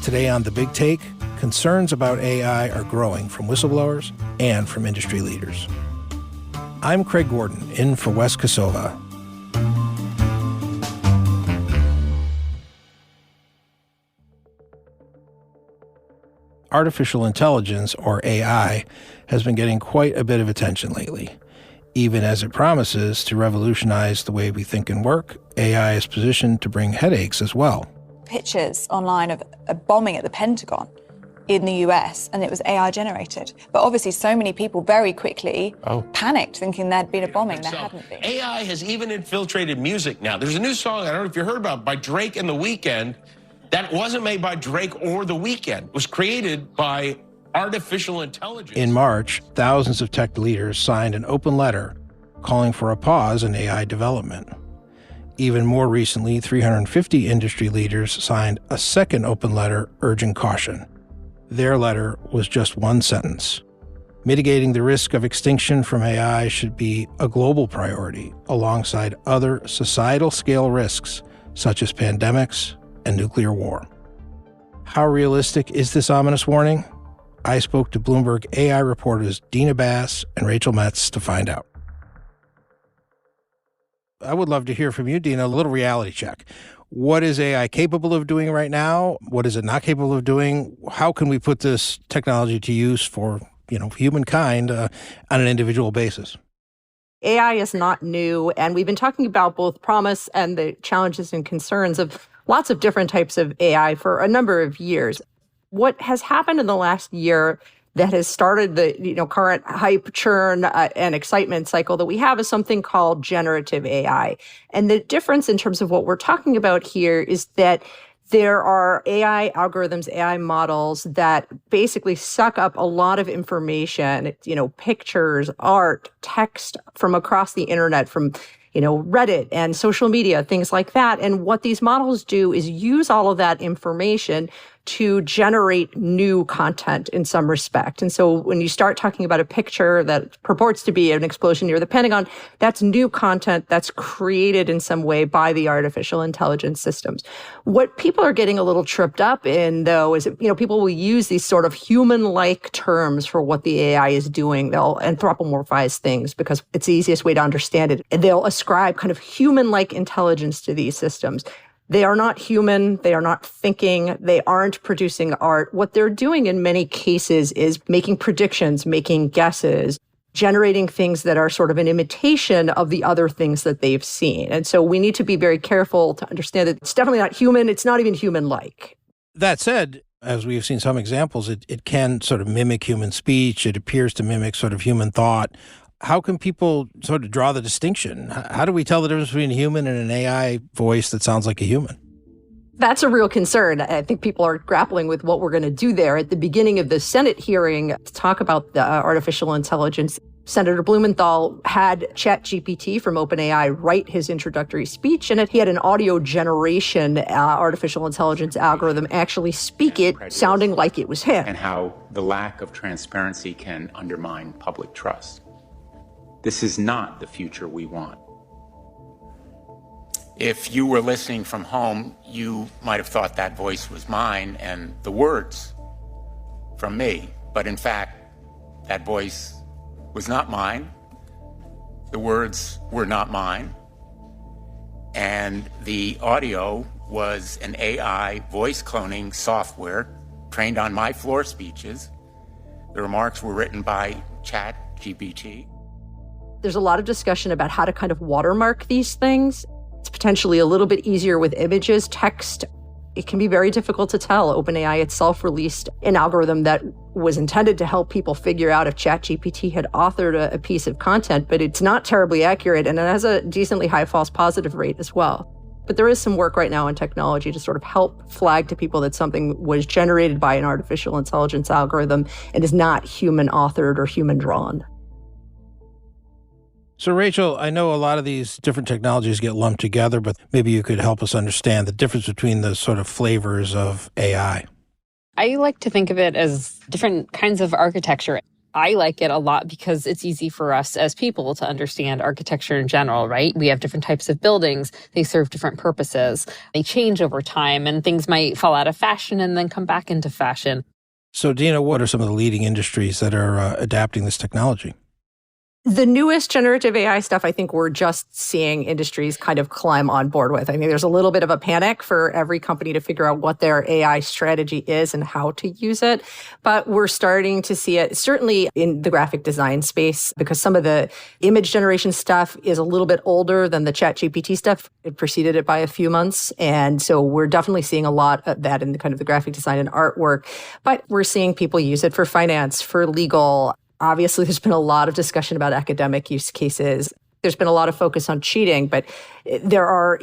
Today on The Big Take, concerns about AI are growing from whistleblowers and from industry leaders. I'm Craig Gordon, in for Wes Kosova. Artificial intelligence, or AI, has been getting quite a bit of attention lately. Even as it promises to revolutionize the way we think and work, AI is positioned to bring headaches as well. Pictures online of a bombing at the Pentagon in the US, and it was AI generated. But obviously so many people very quickly panicked, thinking there'd been a bombing. There hadn't been. AI has even infiltrated music now. There's a new song, I don't know if you heard about, by Drake and The Weeknd, that wasn't made by Drake or The Weeknd. It was created by artificial intelligence. In March, thousands of tech leaders signed an open letter calling for a pause in AI development. Even more recently, 350 industry leaders signed a second open letter urging caution. Their letter was just one sentence. Mitigating the risk of extinction from AI should be a global priority, alongside other societal-scale risks, such as pandemics and nuclear war. How realistic is this ominous warning? I spoke to Bloomberg AI reporters Dina Bass and Rachel Metz to find out. I would love to hear from you, Dina, a little reality check. What is AI capable of doing right now? What is it not capable of doing? How can we put this technology to use for, humankind on an individual basis? AI is not new, and we've been talking about both promise and the challenges and concerns of lots of different types of AI for a number of years. What has happened in the last year that has started the current hype, churn, and excitement cycle that we have is something called generative AI. And the difference in terms of what we're talking about here is that there are AI algorithms, AI models that basically suck up a lot of information, pictures, art, text from across the internet, from Reddit and social media, things like that. And what these models do is use all of that information to generate new content in some respect. And so when you start talking about a picture that purports to be an explosion near the Pentagon, that's new content that's created in some way by the artificial intelligence systems. What people are getting a little tripped up in, though, is that, people will use these sort of human-like terms for what the AI is doing. They'll anthropomorphize things because it's the easiest way to understand it. And they'll ascribe kind of human-like intelligence to these systems. They are not human. They are not thinking. They aren't producing art. What they're doing in many cases is making predictions, making guesses, generating things that are sort of an imitation of the other things that they've seen. And so we need to be very careful to understand that it's definitely not human. It's not even human-like. That said, as we've seen some examples, it can sort of mimic human speech. It appears to mimic sort of human thought. How can people sort of draw the distinction? How do we tell the difference between a human and an AI voice that sounds like a human? That's a real concern. I think people are grappling with what we're going to do there. At the beginning of the Senate hearing to talk about the artificial intelligence, Senator Blumenthal had ChatGPT from OpenAI write his introductory speech, and he had an audio generation artificial intelligence algorithm actually speak it, sounding like it was him. And how the lack of transparency can undermine public trust. This is not the future we want. If you were listening from home, you might have thought that voice was mine and the words from me. But in fact, that voice was not mine. The words were not mine. And the audio was an AI voice cloning software trained on my floor speeches. The remarks were written by ChatGPT. There's a lot of discussion about how to kind of watermark these things. It's potentially a little bit easier with images, text. It can be very difficult to tell. OpenAI itself released an algorithm that was intended to help people figure out if ChatGPT had authored a piece of content, but it's not terribly accurate, and it has a decently high false positive rate as well. But there is some work right now in technology to sort of help flag to people that something was generated by an artificial intelligence algorithm and is not human authored or human drawn. So, Rachel, I know a lot of these different technologies get lumped together, but maybe you could help us understand the difference between the sort of flavors of AI. I like to think of it as different kinds of architecture. I like it a lot because it's easy for us as people to understand architecture in general, right? We have different types of buildings. They serve different purposes. They change over time, and things might fall out of fashion and then come back into fashion. So, Dina, what are some of the leading industries that are adapting this technology? The newest generative AI stuff, I think we're just seeing industries kind of climb on board with. I think there's a little bit of a panic for every company to figure out what their AI strategy is and how to use it. But we're starting to see it certainly in the graphic design space, because some of the image generation stuff is a little bit older than the ChatGPT stuff. It preceded it by a few months. And so we're definitely seeing a lot of that in the kind of the graphic design and artwork. But we're seeing people use it for finance, for legal. Obviously, there's been a lot of discussion about academic use cases. There's been a lot of focus on cheating, but there are,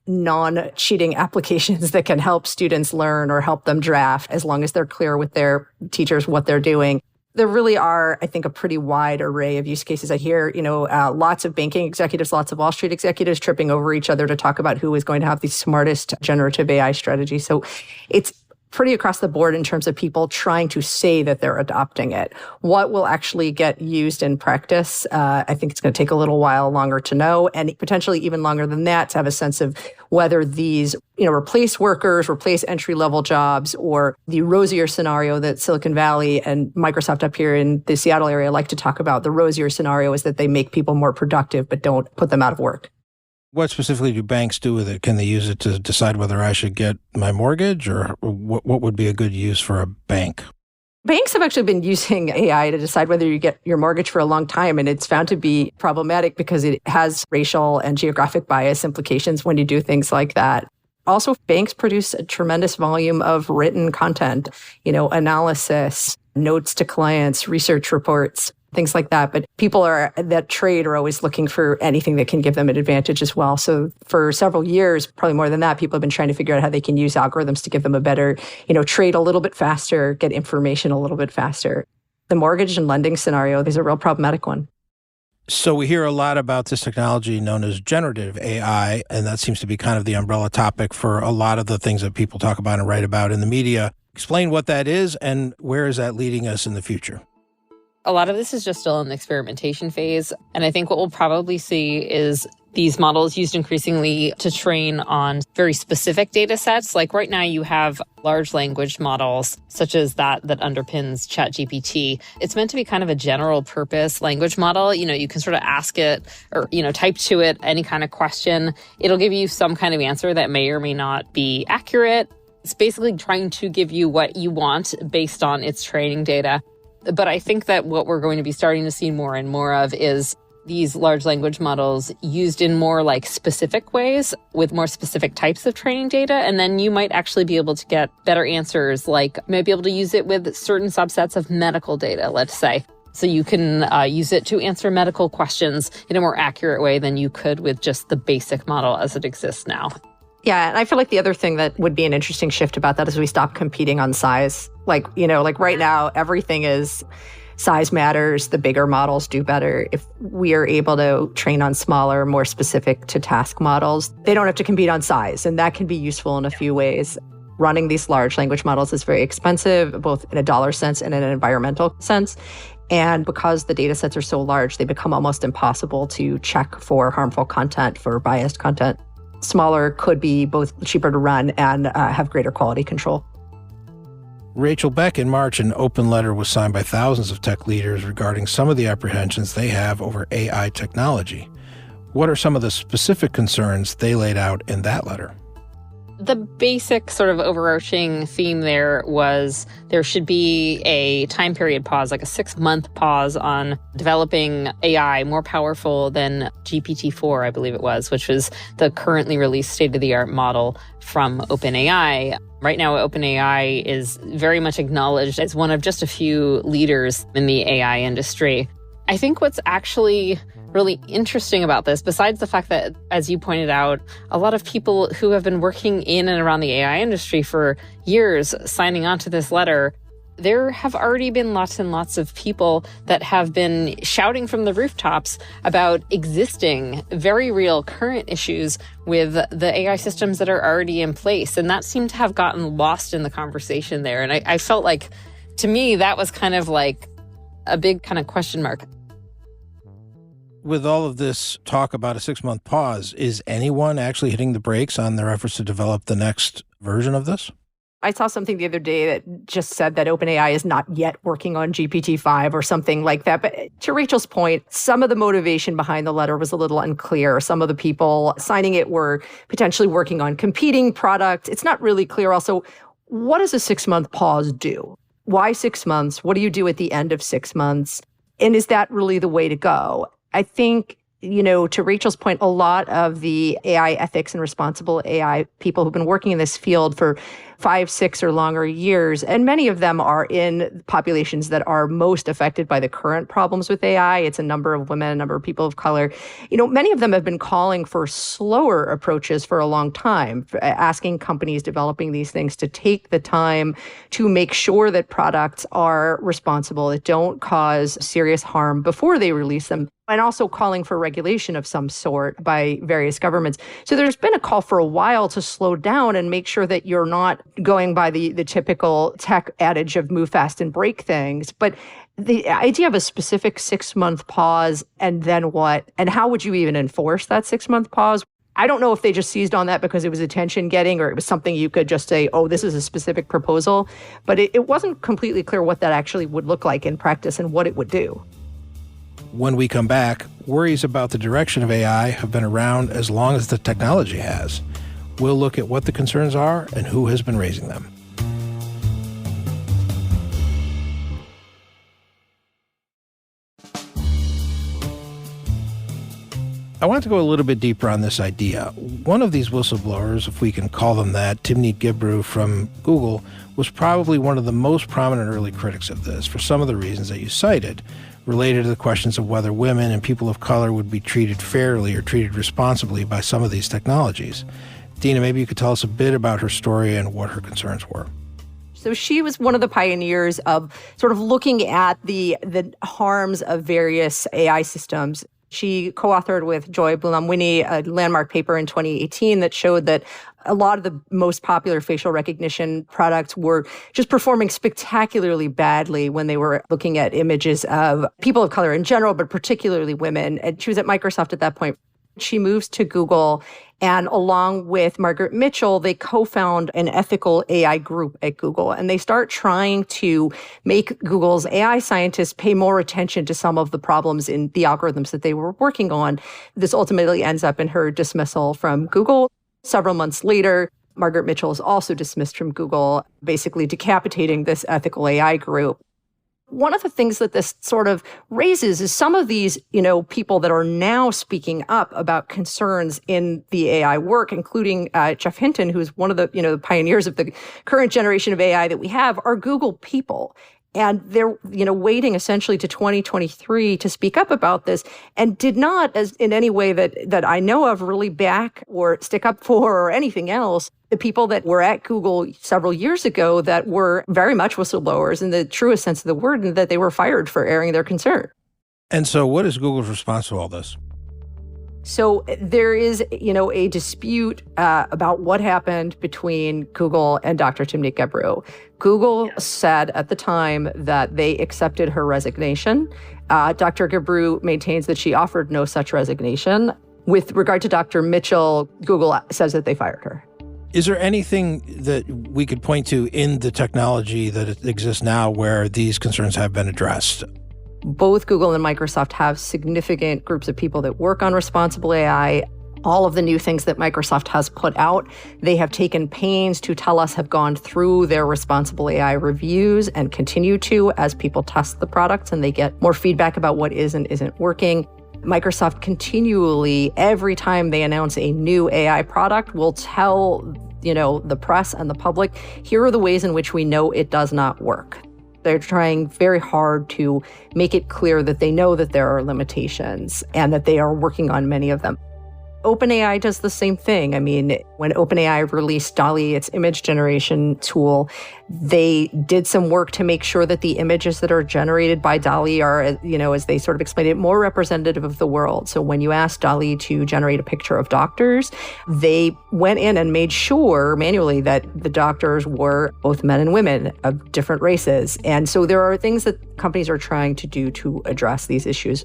non-cheating applications that can help students learn or help them draft as long as they're clear with their teachers what they're doing. There really are, I think, a pretty wide array of use cases. I hear, lots of banking executives, lots of Wall Street executives tripping over each other to talk about who is going to have the smartest generative AI strategy. So it's pretty across the board in terms of people trying to say that they're adopting it. What will actually get used in practice? I think it's going to take a little while longer to know, and potentially even longer than that to have a sense of whether these, replace workers, replace entry-level jobs, or the rosier scenario that Silicon Valley and Microsoft up here in the Seattle area like to talk about. The rosier scenario is that they make people more productive but don't put them out of work. What specifically do banks do with it? Can they use it to decide whether I should get my mortgage, or what would be a good use for a bank? Banks have actually been using AI to decide whether you get your mortgage for a long time, and it's found to be problematic because it has racial and geographic bias implications when you do things like that. Also, banks produce a tremendous volume of written content, analysis, notes to clients, research reports, things like that. But people that trade are always looking for anything that can give them an advantage as well. So for several years, probably more than that, people have been trying to figure out how they can use algorithms to give them a better, trade a little bit faster, get information a little bit faster. The mortgage and lending scenario is a real problematic one. So we hear a lot about this technology known as generative AI, and that seems to be kind of the umbrella topic for a lot of the things that people talk about and write about in the media. Explain what that is and where is that leading us in the future? A lot of this is just still in the experimentation phase. And I think what we'll probably see is these models used increasingly to train on very specific data sets. Like right now you have large language models, such as that underpins ChatGPT. It's meant to be kind of a general purpose language model. You can sort of ask it or, type to it any kind of question. It'll give you some kind of answer that may or may not be accurate. It's basically trying to give you what you want based on its training data. But I think that what we're going to be starting to see more and more of is these large language models used in more like specific ways with more specific types of training data. And then you might actually be able to get better answers, like maybe able to use it with certain subsets of medical data, let's say. So you can use it to answer medical questions in a more accurate way than you could with just the basic model as it exists now. Yeah, and I feel like the other thing that would be an interesting shift about that is we stop competing on size. Like right now, everything is size matters. The bigger models do better. If we are able to train on smaller, more specific to task models, they don't have to compete on size. And that can be useful in a few ways. Running these large language models is very expensive, both in a dollar sense and in an environmental sense. And because the data sets are so large, they become almost impossible to check for harmful content, for biased content. Smaller could be both cheaper to run and have greater quality control. Rachel, back in March, an open letter was signed by thousands of tech leaders regarding some of the apprehensions they have over AI technology. What are some of the specific concerns they laid out in that letter? The basic sort of overarching theme there was there should be a time period pause, like a 6-month pause on developing AI more powerful than GPT-4, I believe it was, which was the currently released state-of-the-art model from OpenAI. Right now, OpenAI is very much acknowledged as one of just a few leaders in the AI industry. I think what's actually really interesting about this, besides the fact that, as you pointed out, a lot of people who have been working in and around the AI industry for years signing on to this letter, there have already been lots and lots of people that have been shouting from the rooftops about existing, very real current issues with the AI systems that are already in place. And that seemed to have gotten lost in the conversation there. And I felt like, to me, that was kind of like a big kind of question mark. With all of this talk about a 6-month pause, is anyone actually hitting the brakes on their efforts to develop the next version of this? I saw something the other day that just said that OpenAI is not yet working on GPT-5 or something like that. But to Rachel's point, some of the motivation behind the letter was a little unclear. Some of the people signing it were potentially working on competing products. It's not really clear also, what does a 6-month pause do? Why 6 months? What do you do at the end of 6 months? And is that really the way to go? I think, to Rachel's point, a lot of the AI ethics and responsible AI people who've been working in this field for 5, 6 or longer years, and many of them are in populations that are most affected by the current problems with AI. It's a number of women, a number of people of color. Many of them have been calling for slower approaches for a long time, asking companies developing these things to take the time to make sure that products are responsible, that don't cause serious harm before they release them, and also calling for regulation of some sort by various governments. So there's been a call for a while to slow down and make sure that you're not going by the typical tech adage of move fast and break things. But the idea of a specific 6-month pause and then what? And how would you even enforce that 6-month pause? I don't know if they just seized on that because it was attention getting or it was something you could just say, oh, this is a specific proposal. But it wasn't completely clear what that actually would look like in practice and what it would do. When we come back, worries about the direction of AI have been around as long as the technology has. We'll look at what the concerns are and who has been raising them. I want to go a little bit deeper on this idea. One of these whistleblowers, if we can call them that, Timnit Gebauer from Google, was probably one of the most prominent early critics of this for some of the reasons that you cited, related to the questions of whether women and people of color would be treated fairly or treated responsibly by some of these technologies. Dina, maybe you could tell us a bit about her story and what her concerns were. So she was one of the pioneers of sort of looking at the harms of various AI systems. She co-authored with Joy Buolamwini a landmark paper in 2018 that showed that a lot of the most popular facial recognition products were just performing spectacularly badly when they were looking at images of people of color in general, but particularly women. And she was at Microsoft at that point. She moves to Google, and along with Margaret Mitchell, they co-found an ethical AI group at Google, and they start trying to make Google's AI scientists pay more attention to some of the problems in the algorithms that they were working on. This ultimately ends up in her dismissal from Google. Several months later, Margaret Mitchell is also dismissed from Google, basically decapitating this ethical AI group. One of the things that this sort of raises is some of these, people that are now speaking up about concerns in the AI work, including Geoff Hinton, who's one of the, the pioneers of the current generation of AI that we have, are Google people. And they're, waiting essentially to 2023 to speak up about this, and did not, as in any way that I know of, really back or stick up for or anything else the people that were at Google several years ago that were very much whistleblowers in the truest sense of the word, and that they were fired for airing their concern. And so what is Google's response to all this? So there is, a dispute about what happened between Google and Dr. Timnit Gebauer. Google said at the time that they accepted her resignation. Dr. Gebauer maintains that she offered no such resignation. With regard to Dr. Mitchell, Google says that they fired her. Is there anything that we could point to in the technology that exists now where these concerns have been addressed? Both Google and Microsoft have significant groups of people that work on responsible AI. All of the new things that Microsoft has put out, they have taken pains to tell us have gone through their responsible AI reviews and continue to as people test the products and they get more feedback about what is and isn't working. Microsoft continually, every time they announce a new AI product, will tell, the press and the public, here are the ways in which we know it does not work. They're trying very hard to make it clear that they know that there are limitations and that they are working on many of them. OpenAI does the same thing. I mean, when OpenAI released DALL-E, its image generation tool, they did some work to make sure that the images that are generated by DALL-E are, as they sort of explained it, more representative of the world. So when you ask DALL-E to generate a picture of doctors, they went in and made sure manually that the doctors were both men and women of different races. And so there are things that companies are trying to do to address these issues.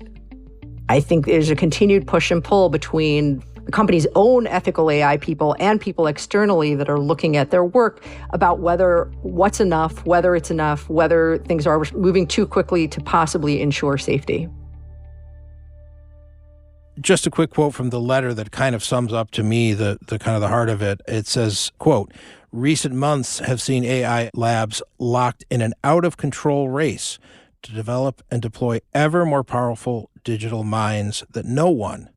I think there's a continued push and pull between the company's own ethical AI people and people externally that are looking at their work about what's enough, whether it's enough, whether things are moving too quickly to possibly ensure safety. Just a quick quote from the letter that kind of sums up to me the kind of the heart of it. It says, quote, "Recent months have seen AI labs locked in an out-of-control race to develop and deploy ever more powerful digital minds that no one,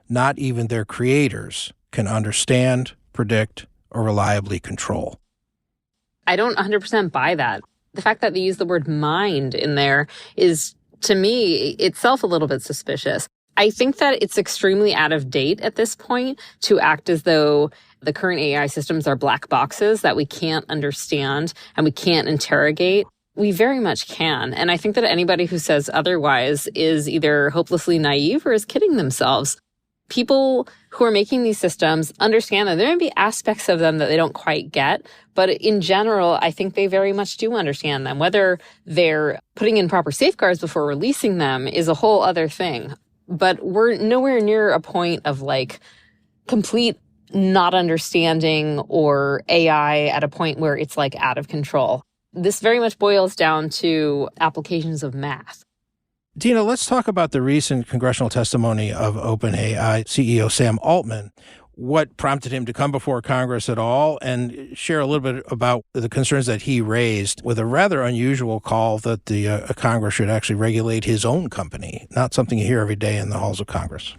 not even their creators, can understand, predict, or reliably control." I don't 100% buy that. The fact that they use the word mind in there is, to me, itself a little bit suspicious. I think that it's extremely out of date at this point to act as though the current AI systems are black boxes that we can't understand and we can't interrogate. We very much can. And I think that anybody who says otherwise is either hopelessly naive or is kidding themselves. People who are making these systems understand that there may be aspects of them that they don't quite get, but in general, I think they very much do understand them. Whether they're putting in proper safeguards before releasing them is a whole other thing. But we're nowhere near a point of complete not understanding or AI at a point where it's out of control. This very much boils down to applications of math. Dina, let's talk about the recent congressional testimony of OpenAI CEO Sam Altman. What prompted him to come before Congress at all, and share a little bit about the concerns that he raised with a rather unusual call that the Congress should actually regulate his own company, not something you hear every day in the halls of Congress.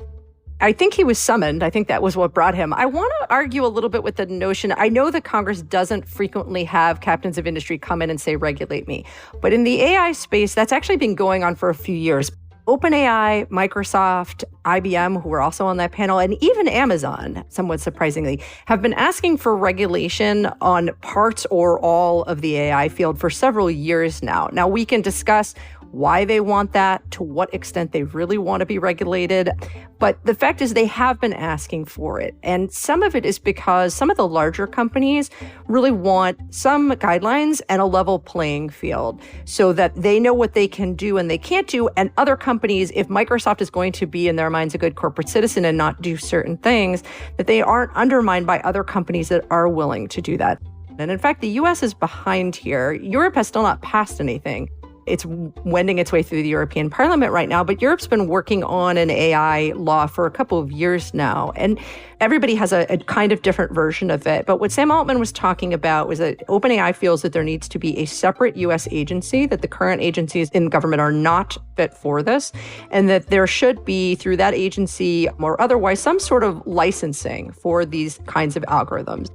I think he was summoned. I think that was what brought him. I want to argue a little bit with the notion. I know that Congress doesn't frequently have captains of industry come in and say, regulate me. But in the AI space, that's actually been going on for a few years. OpenAI, Microsoft, IBM, who were also on that panel, and even Amazon, somewhat surprisingly, have been asking for regulation on parts or all of the AI field for several years now. Now, we can discuss why they want that, to what extent they really want to be regulated. But the fact is they have been asking for it. And some of it is because some of the larger companies really want some guidelines and a level playing field so that they know what they can do and they can't do. And other companies, if Microsoft is going to be in their minds a good corporate citizen and not do certain things, that they aren't undermined by other companies that are willing to do that. And in fact, the US is behind here. Europe has still not passed anything. It's wending its way through the European Parliament right now, but Europe's been working on an AI law for a couple of years now, and everybody has a kind of different version of it. But what Sam Altman was talking about was that OpenAI feels that there needs to be a separate U.S. agency, that the current agencies in government are not fit for this, and that there should be, through that agency or otherwise, some sort of licensing for these kinds of algorithms.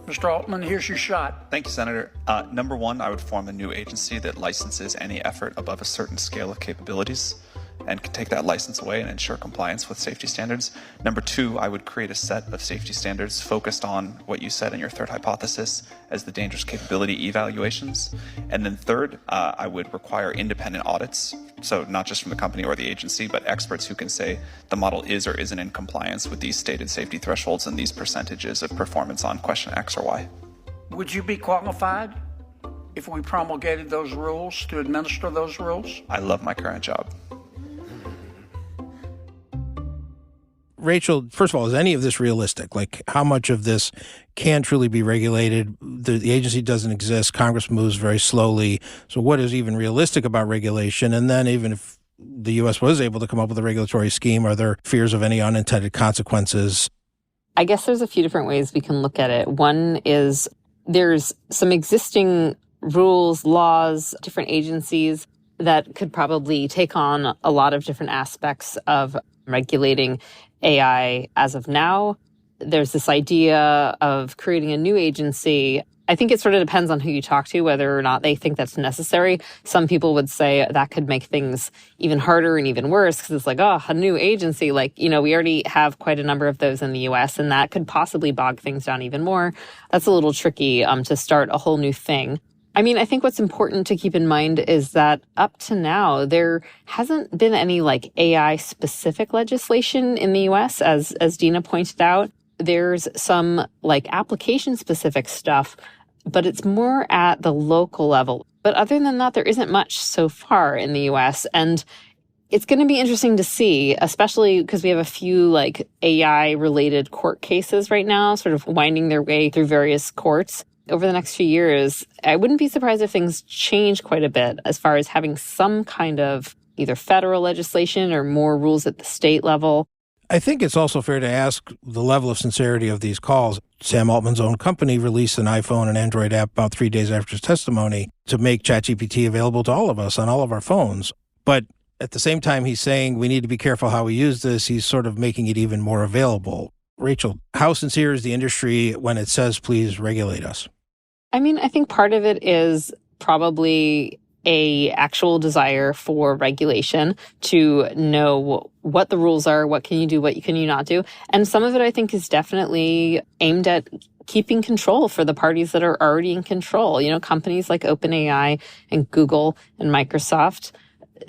Mr. Altman, here's your shot. Thank you, Senator. Number one, I would form a new agency that licenses any effort above a certain scale of capabilities and can take that license away and ensure compliance with safety standards. Number two, I would create a set of safety standards focused on what you said in your third hypothesis as the dangerous capability evaluations. And then third, I would require independent audits. So not just from the company or the agency, but experts who can say the model is or isn't in compliance with these stated safety thresholds and these percentages of performance on question X or Y. Would you be qualified if we promulgated those rules to administer those rules? I love my current job. Rachel, first of all, is any of this realistic? How much of this can truly be regulated? The agency doesn't exist. Congress moves very slowly. So what is even realistic about regulation? And then even if the U.S. was able to come up with a regulatory scheme, are there fears of any unintended consequences? I guess there's a few different ways we can look at it. One is there's some existing rules, laws, different agencies that could probably take on a lot of different aspects of regulating AI as of now. There's this idea of creating a new agency I think it sort of depends on who you talk to, whether or not they think that's necessary. Some people would say that could make things even harder and even worse because it's like, oh, a new agency. Like, we already have quite a number of those in the US, and that could possibly bog things down even more. That's a little tricky to start a whole new thing. I mean, I think what's important to keep in mind is that up to now, there hasn't been any AI specific legislation in the US, as Dina pointed out. There's some application specific stuff, but it's more at the local level. But other than that, there isn't much so far in the US. And it's going to be interesting to see, especially because we have a few AI related court cases right now, sort of winding their way through various courts. Over the next few years, I wouldn't be surprised if things change quite a bit as far as having some kind of either federal legislation or more rules at the state level. I think it's also fair to ask the level of sincerity of these calls. Sam Altman's own company released an iPhone and Android app about 3 days after his testimony to make ChatGPT available to all of us on all of our phones. But at the same time, he's saying we need to be careful how we use this. He's sort of making it even more available. Rachel, how sincere is the industry when it says, please regulate us? I mean, I think part of it is probably a actual desire for regulation to know what the rules are, what can you do, what can you not do. And some of it, I think, is definitely aimed at keeping control for the parties that are already in control. Companies like OpenAI and Google and Microsoft,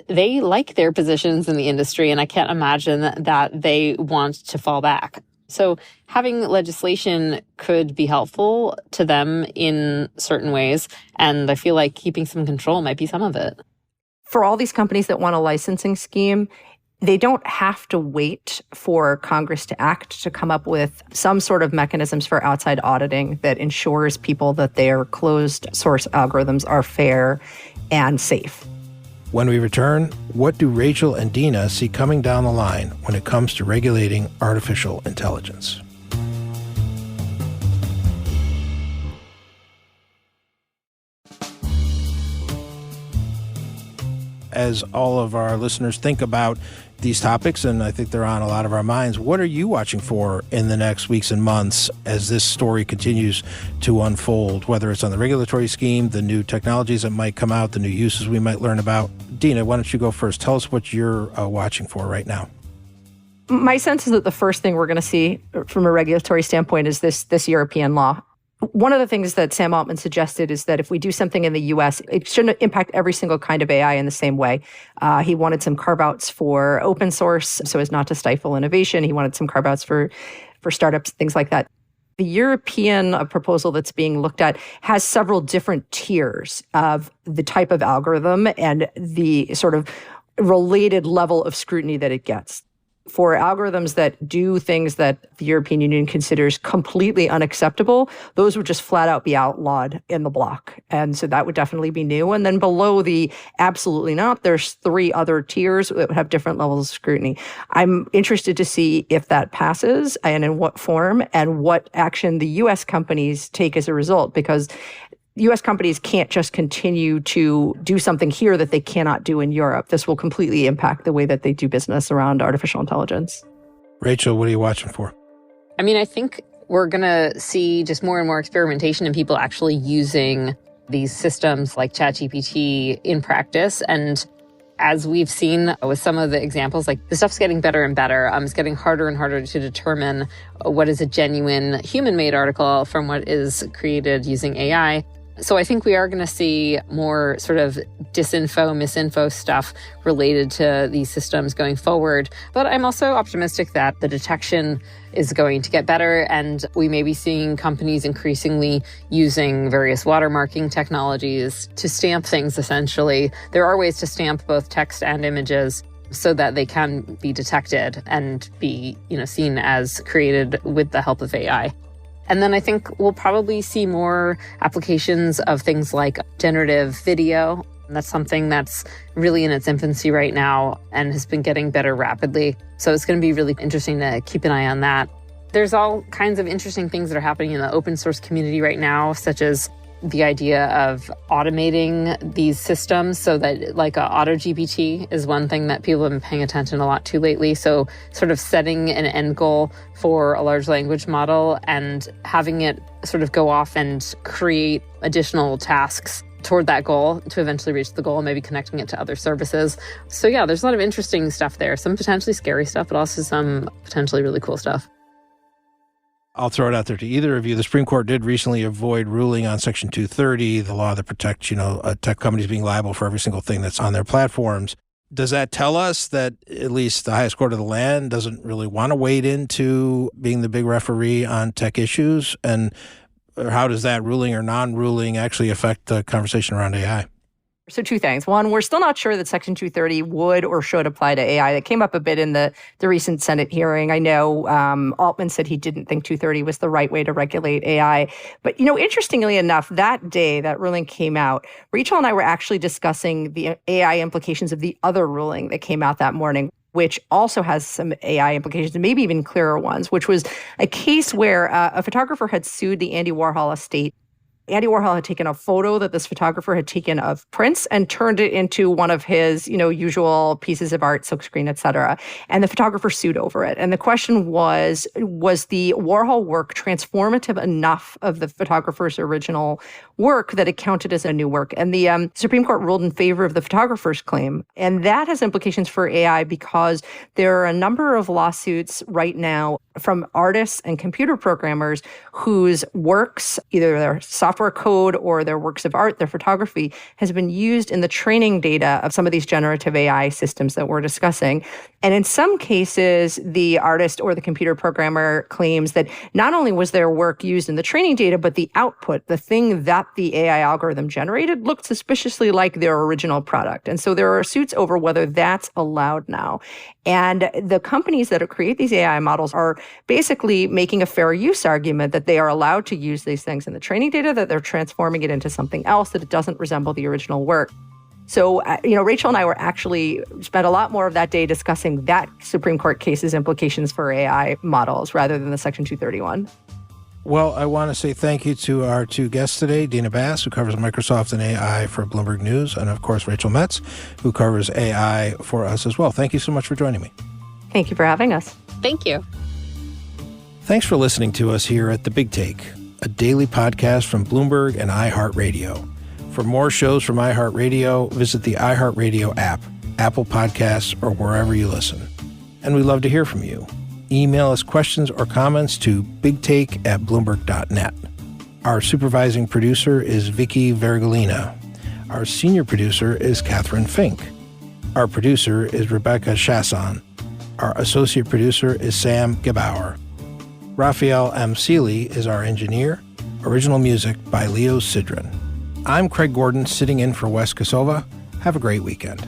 they like their positions in the industry, and I can't imagine that they want to fall back. So having legislation could be helpful to them in certain ways, and I feel like keeping some control might be some of it. For all these companies that want a licensing scheme, they don't have to wait for Congress to act to come up with some sort of mechanisms for outside auditing that ensures people that their closed source algorithms are fair and safe. When we return, what do Rachel and Dina see coming down the line when it comes to regulating artificial intelligence? As all of our listeners think about these topics, and I think they're on a lot of our minds, what are you watching for in the next weeks and months as this story continues to unfold, whether it's on the regulatory scheme, the new technologies that might come out, the new uses we might learn about? Dina, why don't you go first? Tell us what you're watching for right now. My sense is that the first thing we're going to see from a regulatory standpoint is this European law. One of the things that Sam Altman suggested is that if we do something in the U.S., it shouldn't impact every single kind of AI in the same way. He wanted some carve-outs for open source so as not to stifle innovation. He wanted some carve-outs for startups, things like that. The European proposal that's being looked at has several different tiers of the type of algorithm and the sort of related level of scrutiny that it gets. For algorithms that do things that the European Union considers completely unacceptable, those would just flat out be outlawed in the block. And so that would definitely be new. And then below the absolutely not, there's 3 other tiers that would have different levels of scrutiny. I'm interested to see if that passes and in what form and what action the U.S. companies take as a result, because U.S. companies can't just continue to do something here that they cannot do in Europe. This will completely impact the way that they do business around artificial intelligence. Rachel, what are you watching for? I mean, I think we're going to see just more and more experimentation and people actually using these systems like ChatGPT in practice. And as we've seen with some of the examples, the stuff's getting better and better. It's getting harder and harder to determine what is a genuine human-made article from what is created using AI. So I think we are going to see more sort of disinfo, misinfo stuff related to these systems going forward. But I'm also optimistic that the detection is going to get better, and we may be seeing companies increasingly using various watermarking technologies to stamp things, essentially. There are ways to stamp both text and images so that they can be detected and be, seen as created with the help of AI. And then I think we'll probably see more applications of things like generative video. That's something that's really in its infancy right now and has been getting better rapidly. So it's going to be really interesting to keep an eye on that. There's all kinds of interesting things that are happening in the open source community right now, such as the idea of automating these systems so that like auto GPT is one thing that people have been paying attention a lot to lately. So sort of setting an end goal for a large language model and having it sort of go off and create additional tasks toward that goal to eventually reach the goal, and maybe connecting it to other services. So yeah, there's a lot of interesting stuff there. Some potentially scary stuff, but also some potentially really cool stuff. I'll throw it out there to either of you. The Supreme Court did recently avoid ruling on Section 230, the law that protects, tech companies being liable for every single thing that's on their platforms. Does that tell us that at least the highest court of the land doesn't really want to wade into being the big referee on tech issues? And how does that ruling or non-ruling actually affect the conversation around AI? So two things. One, we're still not sure that Section 230 would or should apply to AI. That came up a bit in the recent Senate hearing. I know Altman said he didn't think 230 was the right way to regulate AI. But, interestingly enough, that day that ruling came out, Rachel and I were actually discussing the AI implications of the other ruling that came out that morning, which also has some AI implications, and maybe even clearer ones, which was a case where a photographer had sued the Andy Warhol estate. Andy Warhol had taken a photo that this photographer had taken of Prince and turned it into one of his, usual pieces of art, silkscreen, et cetera. And the photographer sued over it. And the question was the Warhol work transformative enough of the photographer's original work that it counted as a new work? And the Supreme Court ruled in favor of the photographer's claim. And that has implications for AI because there are a number of lawsuits right now from artists and computer programmers whose works, either their software code or their works of art, their photography, has been used in the training data of some of these generative AI systems that we're discussing. And in some cases, the artist or the computer programmer claims that not only was their work used in the training data, but the output, the thing that the AI algorithm generated, looked suspiciously like their original product. And so there are suits over whether that's allowed now. And the companies that create these AI models are basically making a fair use argument that they are allowed to use these things in the training data, that they're transforming it into something else, that it doesn't resemble the original work. So, Rachel and I were actually spent a lot more of that day discussing that Supreme Court case's implications for AI models rather than the Section 231. Well, I want to say thank you to our two guests today, Dina Bass, who covers Microsoft and AI for Bloomberg News, and of course, Rachel Metz, who covers AI for us as well. Thank you so much for joining me. Thank you for having us. Thank you. Thanks for listening to us here at The Big Take, a daily podcast from Bloomberg and iHeartRadio. For more shows from iHeartRadio, visit the iHeartRadio app, Apple Podcasts, or wherever you listen. And we'd love to hear from you. Email us questions or comments to bigtake@bloomberg.net. Our supervising producer is Vicki Vergolin. Our senior producer is Kathryn Fink. Our producer is Rebecca Chaisson. Our associate producer is Sam Gebauer. Raphael Amsili is our engineer. Original music by Leo Sidran. I'm Craig Gordon, sitting in for Wes Kosova. Have a great weekend.